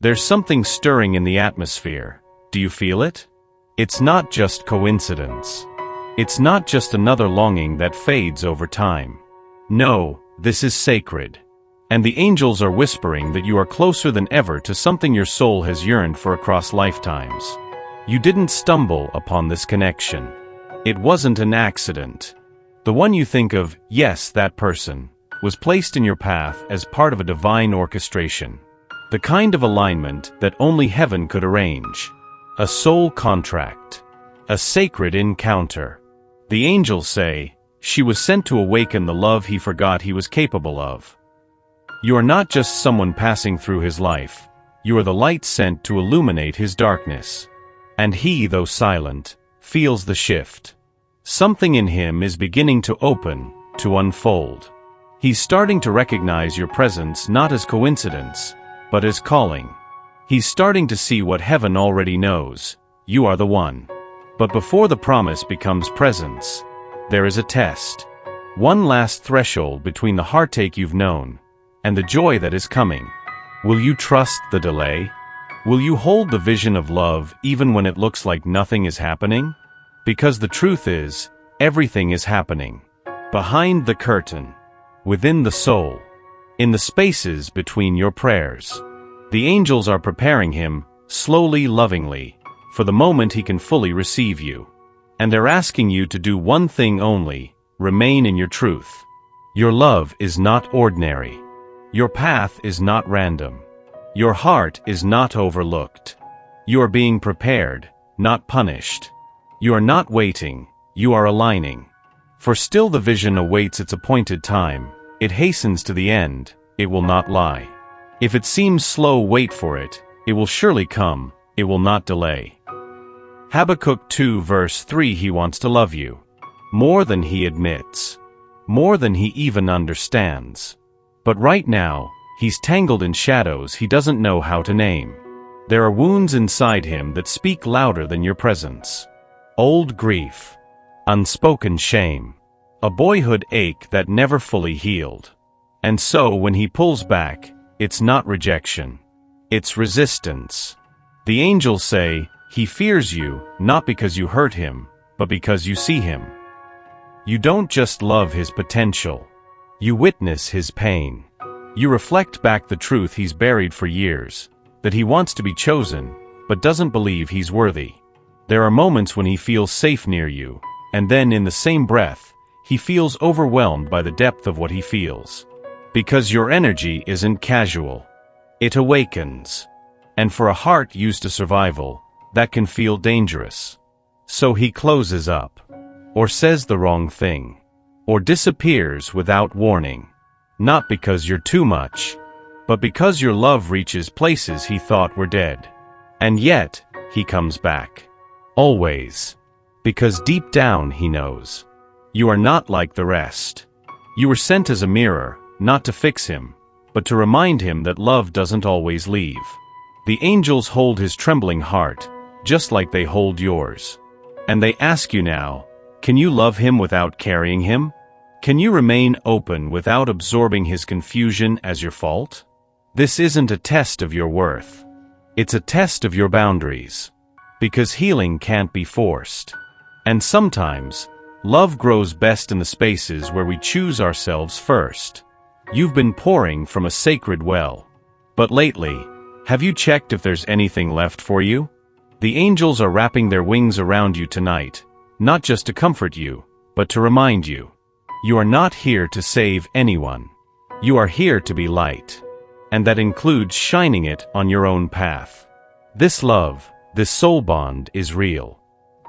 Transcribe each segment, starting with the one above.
There's something stirring in the atmosphere. Do you feel it? It's not just coincidence. It's not just another longing that fades over time. No, this is sacred. And the angels are whispering that you are closer than ever to something your soul has yearned for across lifetimes. You didn't stumble upon this connection. It wasn't an accident. The one you think of, yes, that person, was placed in your path as part of a divine orchestration. The kind of alignment that only heaven could arrange. A soul contract. A sacred encounter. The angels say, she was sent to awaken the love he forgot he was capable of. You are not just someone passing through his life. You are the light sent to illuminate his darkness. And he, though silent, feels the shift. Something in him is beginning to open, to unfold. He's starting to recognize your presence not as coincidence, but as calling. He's starting to see what heaven already knows. You are the one. But before the promise becomes presence, there is a test. One last threshold between the heartache you've known and the joy that is coming. Will you trust the delay? Will you hold the vision of love even when it looks like nothing is happening? Because the truth is, everything is happening. Behind the curtain. Within the soul. In the spaces between your prayers. The angels are preparing him, slowly, lovingly, for the moment he can fully receive you. And they're asking you to do one thing only: remain in your truth. Your love is not ordinary. Your path is not random. Your heart is not overlooked. You are being prepared, not punished. You are not waiting, you are aligning. For still the vision awaits its appointed time. It hastens to the end, it will not lie. If it seems slow, wait for it. It will surely come, it will not delay. Habakkuk 2 verse 3. He wants to love you. More than he admits. More than he even understands. But right now, he's tangled in shadows he doesn't know how to name. There are wounds inside him that speak louder than your presence. Old grief. Unspoken shame. A boyhood ache that never fully healed. And so when he pulls back, it's not rejection. It's resistance. The angels say, he fears you, not because you hurt him, but because you see him. You don't just love his potential. You witness his pain. You reflect back the truth he's buried for years, that he wants to be chosen, but doesn't believe he's worthy. There are moments when he feels safe near you, and then in the same breath, he feels overwhelmed by the depth of what he feels. Because your energy isn't casual. It awakens. And for a heart used to survival, that can feel dangerous. So he closes up, or says the wrong thing, or disappears without warning. Not because you're too much, but because your love reaches places he thought were dead. And yet, he comes back. Always. Because deep down he knows. You are not like the rest. You were sent as a mirror, not to fix him, but to remind him that love doesn't always leave. The angels hold his trembling heart, just like they hold yours. And they ask you now, can you love him without carrying him? Can you remain open without absorbing his confusion as your fault? This isn't a test of your worth. It's a test of your boundaries. Because healing can't be forced. And sometimes, love grows best in the spaces where we choose ourselves first. You've been pouring from a sacred well. But lately, have you checked if there's anything left for you? The angels are wrapping their wings around you tonight, not just to comfort you, but to remind you. You are not here to save anyone. You are here to be light. And that includes shining it on your own path. This love, this soul bond is real.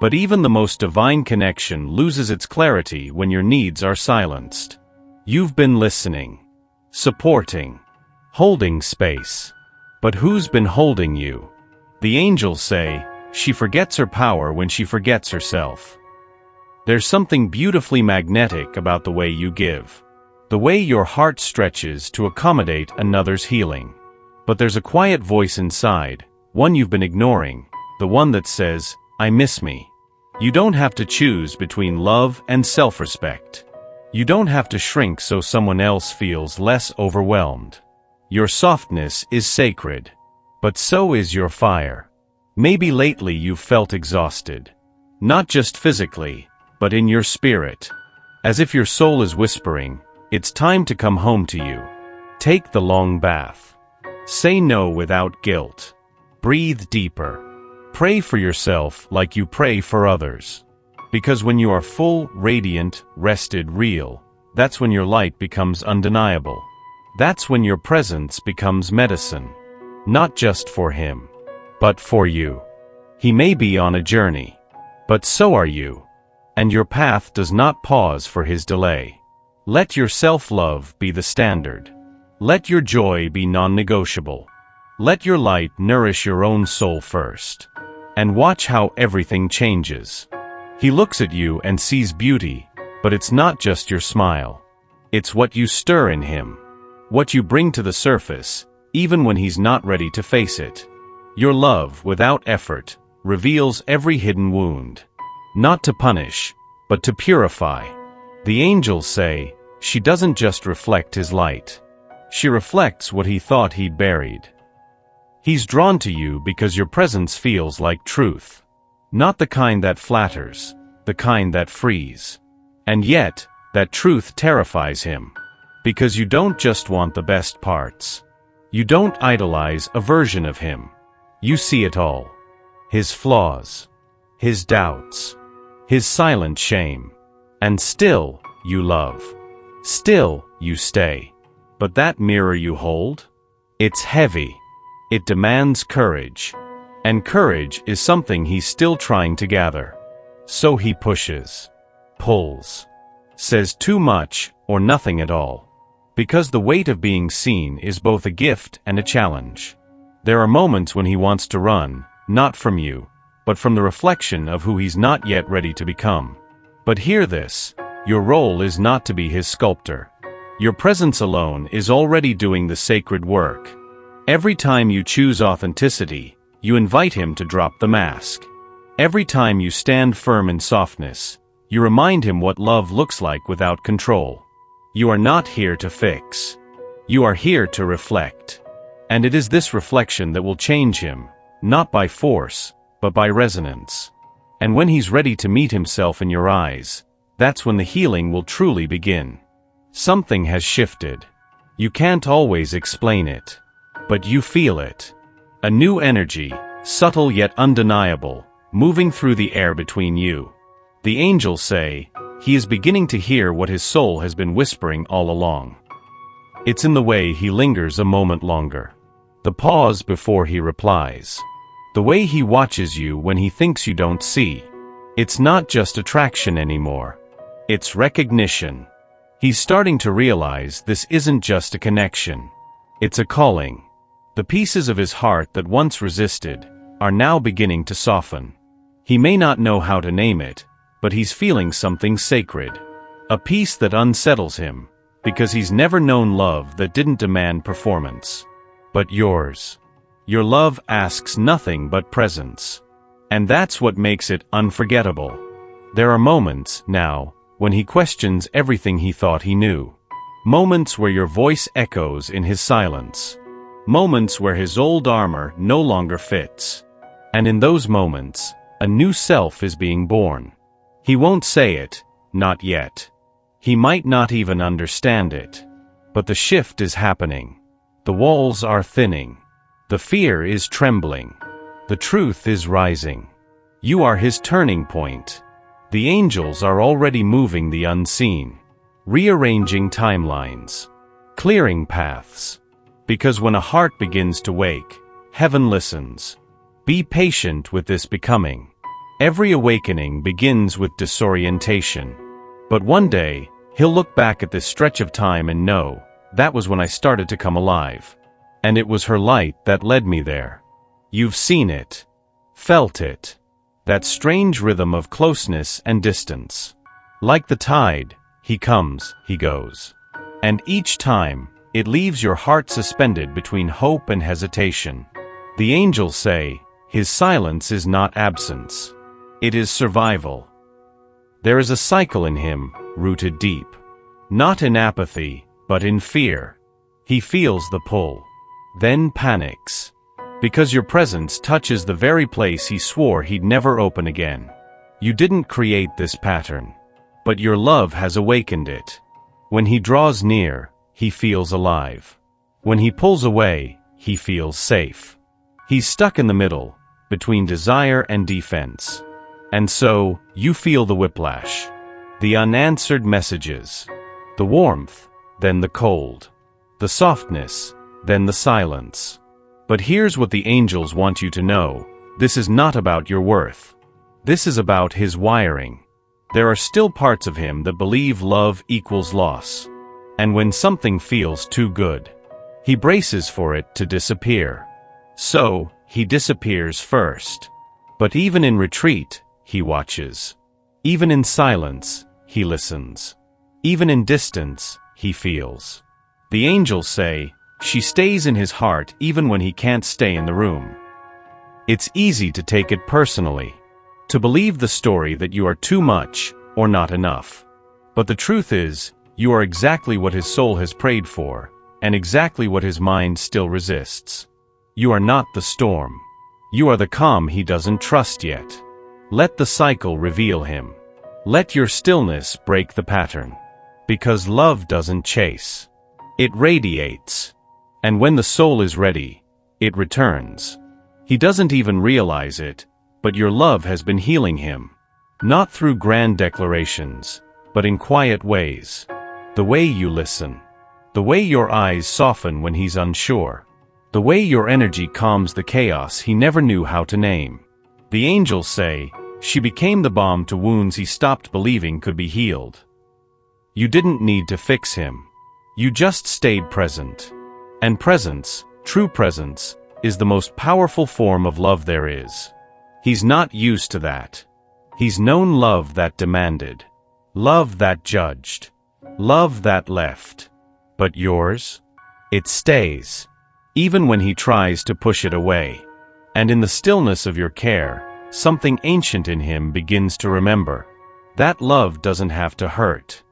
But even the most divine connection loses its clarity when your needs are silenced. You've been listening, supporting, holding space. But who's been holding you? The angels say, she forgets her power when she forgets herself. There's something beautifully magnetic about the way you give. The way your heart stretches to accommodate another's healing. But there's a quiet voice inside, one you've been ignoring, the one that says, I miss me. You don't have to choose between love and self-respect. You don't have to shrink so someone else feels less overwhelmed. Your softness is sacred. But so is your fire. Maybe lately you've felt exhausted. Not just physically, but in your spirit. As if your soul is whispering, it's time to come home to you. Take the long bath. Say no without guilt. Breathe deeper. Pray for yourself like you pray for others. Because when you are full, radiant, rested, real, that's when your light becomes undeniable. That's when your presence becomes medicine. Not just for him, but for you. He may be on a journey, but so are you. And your path does not pause for his delay. Let your self-love be the standard. Let your joy be non-negotiable. Let your light nourish your own soul first. And watch how everything changes. He looks at you and sees beauty, but it's not just your smile. It's what you stir in him. What you bring to the surface, even when he's not ready to face it. Your love, without effort, reveals every hidden wound. Not to punish, but to purify. The angels say, she doesn't just reflect his light. She reflects what he thought he'd buried. He's drawn to you because your presence feels like truth. Not the kind that flatters, the kind that frees. And yet, that truth terrifies him. Because you don't just want the best parts. You don't idolize a version of him. You see it all. His flaws. His doubts. His silent shame. And still, you love. Still, you stay. But that mirror you hold? It's heavy. It demands courage. And courage is something he's still trying to gather. So he pushes. Pulls. Says too much, or nothing at all. Because the weight of being seen is both a gift and a challenge. There are moments when he wants to run, not from you, but from the reflection of who he's not yet ready to become. But hear this, your role is not to be his sculptor. Your presence alone is already doing the sacred work. Every time you choose authenticity, you invite him to drop the mask. Every time you stand firm in softness, you remind him what love looks like without control. You are not here to fix. You are here to reflect. And it is this reflection that will change him, not by force, but by resonance. And when he's ready to meet himself in your eyes, that's when the healing will truly begin. Something has shifted. You can't always explain it, but you feel it. A new energy, subtle yet undeniable, moving through the air between you. The angels say, he is beginning to hear what his soul has been whispering all along. It's in the way he lingers a moment longer. The pause before he replies. The way he watches you when he thinks you don't see. It's not just attraction anymore. It's recognition. He's starting to realize this isn't just a connection. It's a calling. The pieces of his heart that once resisted are now beginning to soften. He may not know how to name it, but he's feeling something sacred. A peace that unsettles him, because he's never known love that didn't demand performance. But yours. Your love asks nothing but presence. And that's what makes it unforgettable. There are moments, now, when he questions everything he thought he knew. Moments where your voice echoes in his silence. Moments where his old armor no longer fits. And in those moments, a new self is being born. He won't say it, not yet. He might not even understand it. But the shift is happening. The walls are thinning. The fear is trembling. The truth is rising. You are his turning point. The angels are already moving the unseen. Rearranging timelines. Clearing paths. Because when a heart begins to wake, heaven listens. Be patient with this becoming. Every awakening begins with disorientation. But one day, he'll look back at this stretch of time and know, that was when I started to come alive. And it was her light that led me there. You've seen it. Felt it. That strange rhythm of closeness and distance. Like the tide, he comes, he goes. And each time, it leaves your heart suspended between hope and hesitation. The angels say, his silence is not absence. It is survival. There is a cycle in him, rooted deep. Not in apathy, but in fear. He feels the pull. Then panics. Because your presence touches the very place he swore he'd never open again. You didn't create this pattern, but your love has awakened it. When he draws near, he feels alive. When he pulls away, he feels safe. He's stuck in the middle, between desire and defense. And so, you feel the whiplash. The unanswered messages. The warmth, then the cold. The softness, then the silence. But here's what the angels want you to know. This is not about your worth. This is about his wiring. There are still parts of him that believe love equals loss. And when something feels too good, he braces for it to disappear. So, he disappears first. But even in retreat, he watches. Even in silence, he listens. Even in distance, he feels. The angels say, she stays in his heart even when he can't stay in the room. It's easy to take it personally, to believe the story that you are too much or not enough. But the truth is, you are exactly what his soul has prayed for, and exactly what his mind still resists. You are not the storm. You are the calm he doesn't trust yet. Let the cycle reveal him. Let your stillness break the pattern. Because love doesn't chase. It radiates. And when the soul is ready, it returns. He doesn't even realize it, but your love has been healing him. Not through grand declarations, but in quiet ways. The way you listen. The way your eyes soften when he's unsure. The way your energy calms the chaos he never knew how to name. The angels say, she became the balm to wounds he stopped believing could be healed. You didn't need to fix him. You just stayed present. And presence, true presence, is the most powerful form of love there is. He's not used to that. He's known love that demanded. Love that judged. Love that left. But yours? It stays. Even when he tries to push it away. And in the stillness of your care, something ancient in him begins to remember. That love doesn't have to hurt.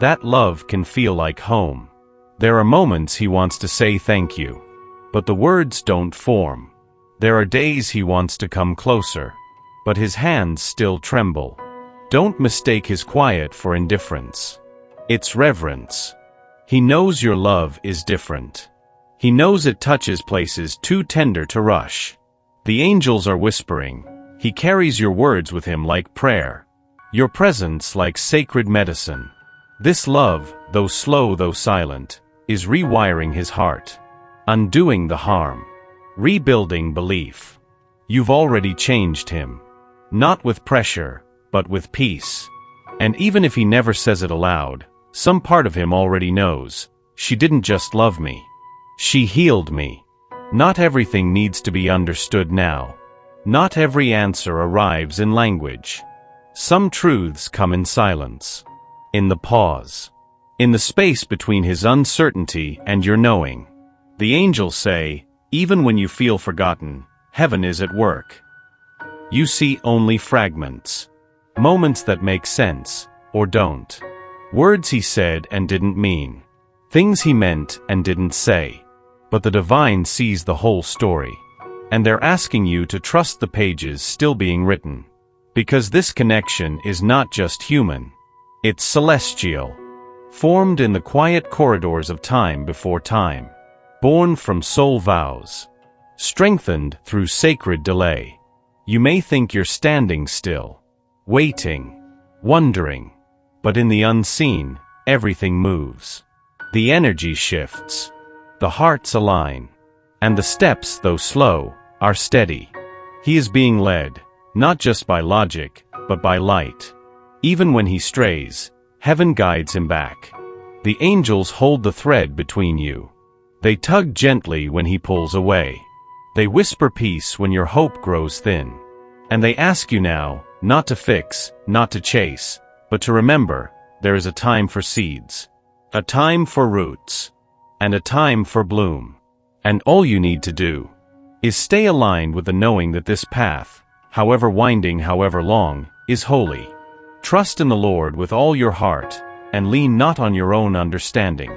That love can feel like home. There are moments he wants to say thank you. But the words don't form. There are days he wants to come closer. But his hands still tremble. Don't mistake his quiet for indifference. It's reverence. He knows your love is different. He knows it touches places too tender to rush. The angels are whispering. He carries your words with him like prayer. Your presence like sacred medicine. This love, though slow though silent, is rewiring his heart. Undoing the harm. Rebuilding belief. You've already changed him. Not with pressure, but with peace. And even if he never says it aloud, some part of him already knows. She didn't just love me. She healed me. Not everything needs to be understood now. Not every answer arrives in language. Some truths come in silence. In the pause. In the space between his uncertainty and your knowing. The angels say, even when you feel forgotten, heaven is at work. You see only fragments. Moments that make sense, or don't. Words he said and didn't mean. Things he meant and didn't say. But the divine sees the whole story. And they're asking you to trust the pages still being written. Because this connection is not just human. It's celestial. Formed in the quiet corridors of time before time. Born from soul vows. Strengthened through sacred delay. You may think you're standing still. Waiting. Wondering. But in the unseen, everything moves. The energy shifts. The hearts align. And the steps, though slow, are steady. He is being led, not just by logic, but by light. Even when he strays, heaven guides him back. The angels hold the thread between you. They tug gently when he pulls away. They whisper peace when your hope grows thin. And they ask you now, not to fix, not to chase, but to remember, there is a time for seeds. A time for roots. And a time for bloom. And all you need to do is stay aligned with the knowing that this path, however winding, however long, is holy. Trust in the Lord with all your heart, and lean not on your own understanding.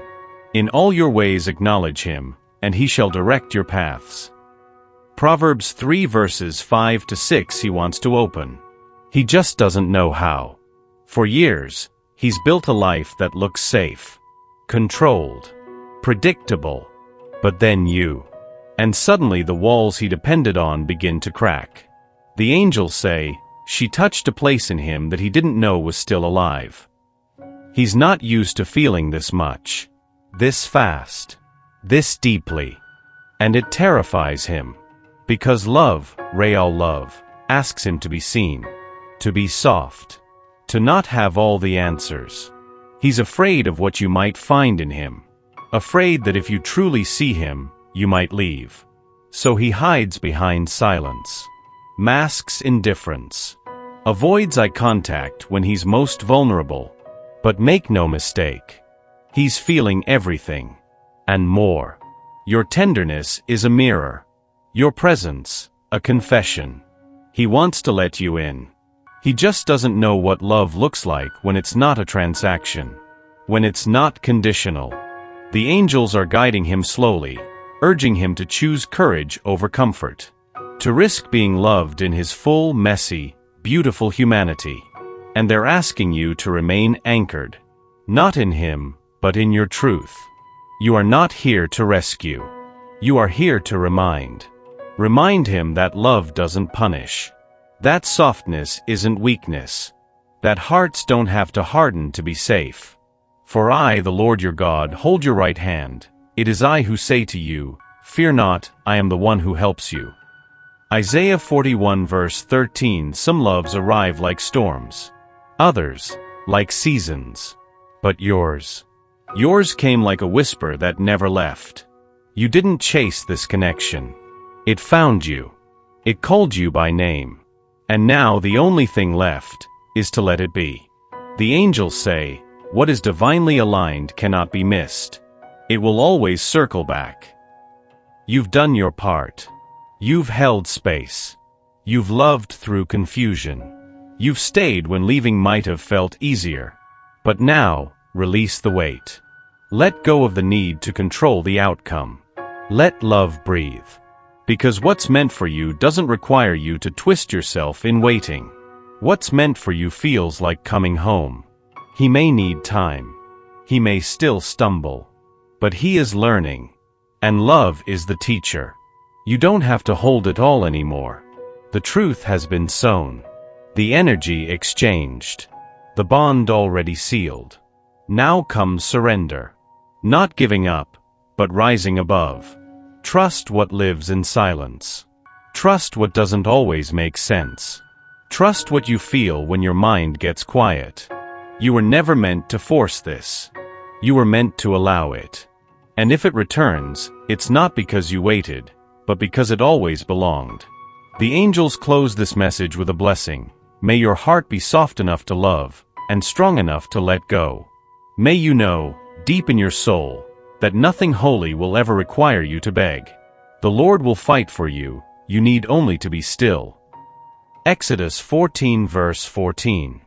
In all your ways acknowledge him, and he shall direct your paths. Proverbs 3 verses 5 to 6 he wants to open. He just doesn't know how. For years, he's built a life that looks safe, controlled, predictable. But then and suddenly the walls he depended on begin to crack. The angels say, she touched a place in him that he didn't know was still alive. He's not used to feeling this much, this fast, this deeply. And it terrifies him. Because love, real love, asks him to be seen, to be soft, to not have all the answers. He's afraid of what you might find in him. Afraid that if you truly see him, you might leave. So he hides behind silence, masks indifference, avoids eye contact when he's most vulnerable. But make no mistake, he's feeling everything, and more. Your tenderness is a mirror, your presence, a confession. He wants to let you in. He just doesn't know what love looks like when it's not a transaction, when it's not conditional. The angels are guiding him slowly, urging him to choose courage over comfort, to risk being loved in his full, messy, beautiful humanity. And they're asking you to remain anchored, not in him, but in your truth. You are not here to rescue. You are here to remind. Remind him that love doesn't punish. That softness isn't weakness. That hearts don't have to harden to be safe. For I, the Lord your God, hold your right hand. It is I who say to you, fear not, I am the one who helps you. Isaiah 41 verse 13. Some loves arrive like storms. Others, like seasons. But yours came like a whisper that never left. You didn't chase this connection. It found you. It called you by name. And now the only thing left is to let it be. The angels say, what is divinely aligned cannot be missed. It will always circle back. You've done your part. You've held space. You've loved through confusion. You've stayed when leaving might have felt easier. But now, release the weight. Let go of the need to control the outcome. Let love breathe. Because what's meant for you doesn't require you to twist yourself in waiting. What's meant for you feels like coming home. He may need time. He may still stumble. But he is learning. And love is the teacher. You don't have to hold it all anymore. The truth has been sown. The energy exchanged. The bond already sealed. Now comes surrender. Not giving up, but rising above. Trust what lives in silence. Trust what doesn't always make sense. Trust what you feel when your mind gets quiet. You were never meant to force this. You were meant to allow it. And if it returns, it's not because you waited, but because it always belonged. The angels close this message with a blessing. May your heart be soft enough to love, and strong enough to let go. May you know, deep in your soul, that nothing holy will ever require you to beg. The Lord will fight for you, you need only to be still. Exodus 14 verse 14.